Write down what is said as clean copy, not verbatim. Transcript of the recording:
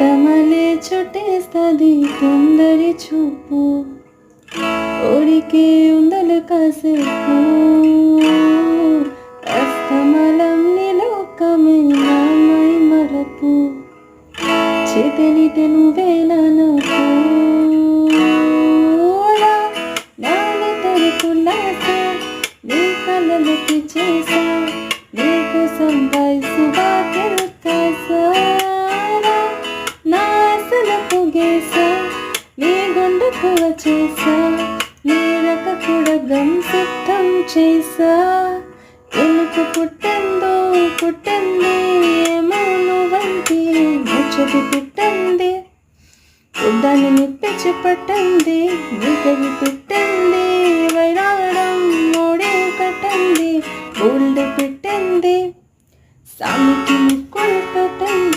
పుట్టమలే చుట్టేస్తది తొందరి చూపు ఓడికే ఉందలు కాసేపు అస్తమలం నిలోకమే నామై మరపు చేతనితే నువ్వేనా నాకు నాని తరపులాస నీ కళ్ళకి చేసా నీకోసం వయసు వాకిలు కాసారా నా అసలకు గేసా నీ గుండెకు వచ్చేసా నీ రక కూడా గం సిద్ధం చేసా ఎందుకు పుట్టింది ఏమో నువ్వంటి ముచ్చటి పుట్టింది ఉద్దాన్ని నిప్పించి పట్టింది నీకవి పెట్టింది